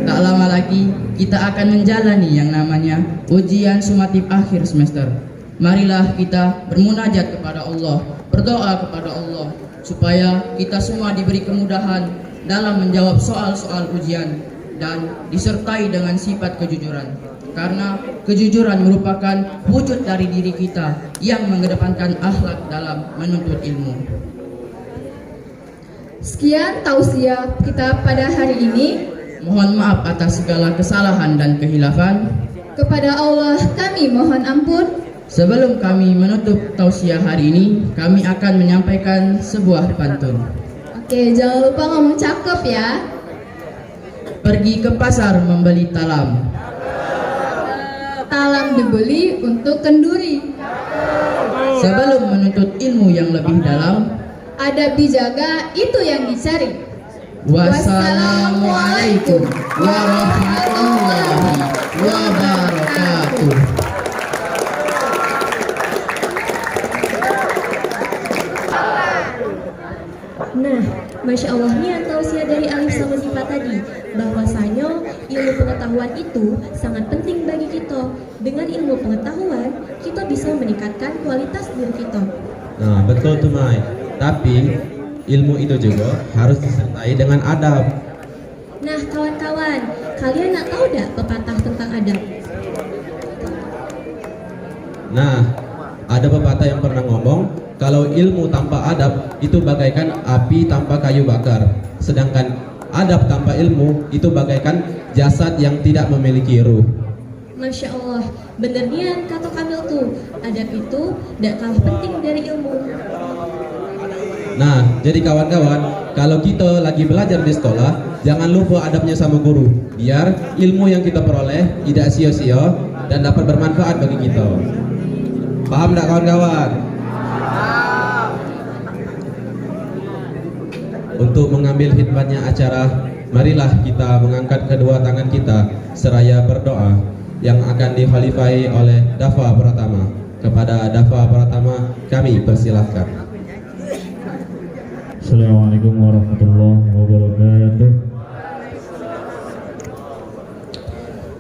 tak lama lagi kita akan menjalani yang namanya ujian sumatif akhir semester. Marilah kita bermunajat kepada Allah, berdoa kepada Allah, supaya kita semua diberi kemudahan dalam menjawab soal-soal ujian dan disertai dengan sifat kejujuran. Karena kejujuran merupakan wujud dari diri kita yang mengedepankan akhlak dalam menuntut ilmu. Sekian tausiah kita pada hari ini. Mohon maaf atas segala kesalahan dan kehilafan. Kepada Allah kami mohon ampun. Sebelum kami menutup tausiah hari ini, kami akan menyampaikan sebuah pantun. Oke, jangan lupa ngomong cakep ya. Pergi ke pasar membeli talam. Talam dibeli untuk kenduri. Sebelum menuntut ilmu yang lebih dalam, Adab dijaga, itu yang dicari. wassalamualaikum warahmatullahi wabarakatuh. Nah, Masya Allahnya tausiah dari Alif sama Zifa tadi, bahwasanya ilmu pengetahuan itu sangat penting bagi kita. Dengan ilmu pengetahuan, kita bisa meningkatkan kualitas diri kita. Nah, betul tuh Mai. Tapi ilmu itu juga harus disertai dengan adab. Nah, kawan-kawan, kalian nak tahu gak pepatah tentang adab? Nah, ada pepatah yang pernah ngomong, kalau ilmu tanpa adab itu bagaikan api tanpa kayu bakar. Sedangkan adab tanpa ilmu itu bagaikan jasad yang tidak memiliki ruh. Masya Allah, bener nian kata Kamil tuh, adab itu gak kalah penting dari ilmu. Nah, jadi kawan-kawan, kalau kita lagi belajar di sekolah, jangan lupa adabnya sama guru, biar ilmu yang kita peroleh tidak sia-sia dan dapat bermanfaat bagi kita. Paham tak kawan-kawan? Untuk mengambil hikmatnya acara, marilah kita mengangkat kedua tangan kita seraya berdoa yang akan dikhalifahi oleh Dafa Pratama. Kepada Dafa Pratama kami persilahkan. Assalamualaikum warahmatullahi wabarakatuh.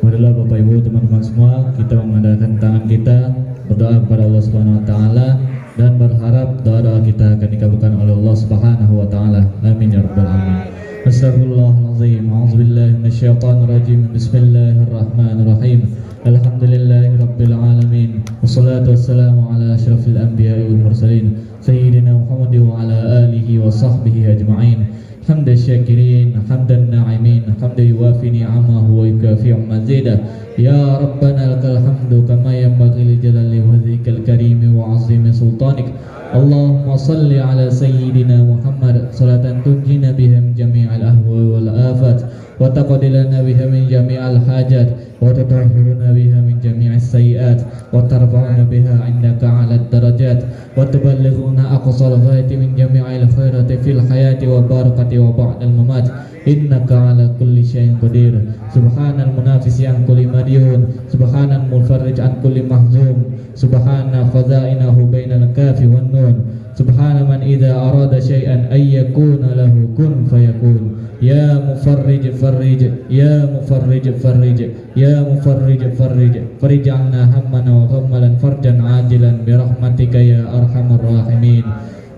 Marilah Bapak Ibu teman-teman semua, kita mengandalkan tangan kita, berdoa kepada Allah Subhanahu wa taala dan berharap doa-doa kita akan dikabulkan oleh Allah Subhanahu wa taala. Amin ya rabbal alamin. Astagfirullahalazim. A'udzubillahi minasyaitonir rajim. Bismillahirrahmanirrahim. Alhamdulillahirabbil alamin. Wassalatu wassalamu ala asyrafil anbiya'i wal mursalin sayyidina Muhammad wa ala alihi wa sahbihi ajma'in. Hamdan syakirin, hamdan na'imin, hamdan yuwafi ni'amahu wa yukafi'u mazidah. Ya Rabbana lakal hamdu kama yanbaghi li jalali wajhikal karim wa 'azimi sultanik. Allahumma salli ala sayyidina Muhammad salatan tunjina biha min jami'il ahwa wal afat wa taqaddilana biha min jami'il hajat wa tutahhiruna biha min jami'is sayyi'at wa tarfa'una biha 'indaka 'alad darajat wa tuballighuna aqsal ghayati min jami'il khairati fil hayati wa barakati wa ba'dal mamat. Innaka 'ala kulli syai'in qadir. Subhanal munafisi an kulli madiyun, subhanal mufarrij an kulli mahzum, subhana khazainahu bainal kafi wan nun, subhana man idza arada syai'an ay yakuna lahu kun fayakun. Ya mufarrij farrij, ya mufarrij farrij, ya mufarrij farrij, farij'alna hammana wa ghammalan farjan ajilan bi rahmatika ya arhamar rahimin.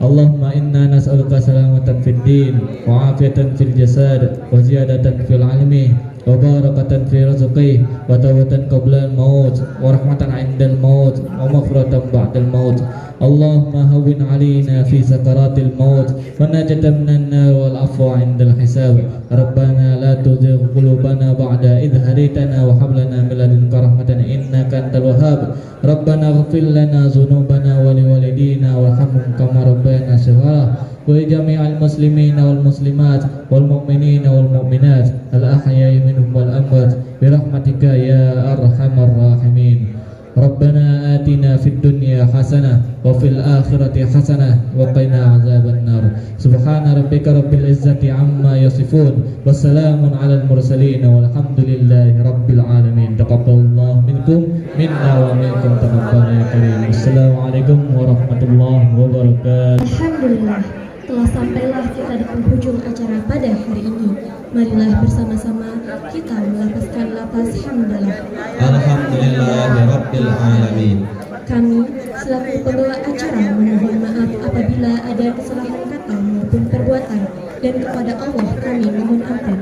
Allahumma inna nas'aluka salamatan fid din wa afiyatan fil jasad wa ziyadatan fil ilmi wa barakatan fi rizqi wa tawbatan qabla al maut wa rahmatan 'inda al maut wa maghfiratan ba'da al maut. Allahumma hawwin 'alaina fi sakaratil maut wa najatan minan nar wal afwa 'inda al hisab. Rabbana la tuzigh qulubana ba'da idh hadaytana wa hab lana min ladunka rahmatan innaka antal wahhab. Rabbana ighfir lana dhunubana wa liwalidina warhamhum kama rabbayana shighara wa li jami'il muslimina wal muslimat wal mu'minina wal mu'minat al ahya'i minhum wal amwat bi rahmatika ya arhamar rahimin. Rabbana atina fid dunya hasanah wa fil akhirati hasanah wa qina azaban nar. Subhana rabbika rabbil izzati amma yasifun wa salamun alal mursalin walhamdulillahi rabbil alamin. Taqabbalallahu minkum minna wa minkum taqabbal ya karim. Assalamualaikum warahmatullahi wabarakatuh. Alhamdulillah, telah sampailah kita di penghujung acara pada hari ini. Marilah bersama-sama kita melafazkan lafaz hamdalah. Alhamdulillahirabbil alamin. Kami selaku pembawa acara memohon maaf apabila ada kesalahan kata maupun perbuatan, dan kepada Allah kami mohon ampun.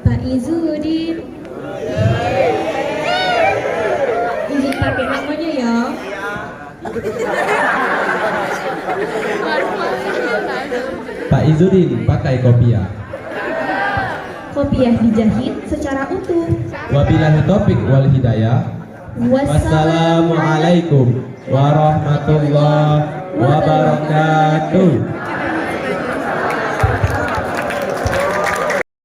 Pak Izudin, izin pakai namanya ya. Pak Izudin pakai kopiah. Kopiah dijahit secara utuh. Wabillahi taufik wal hidayah. Wassalamualaikum warahmatullahi wabarakatuh.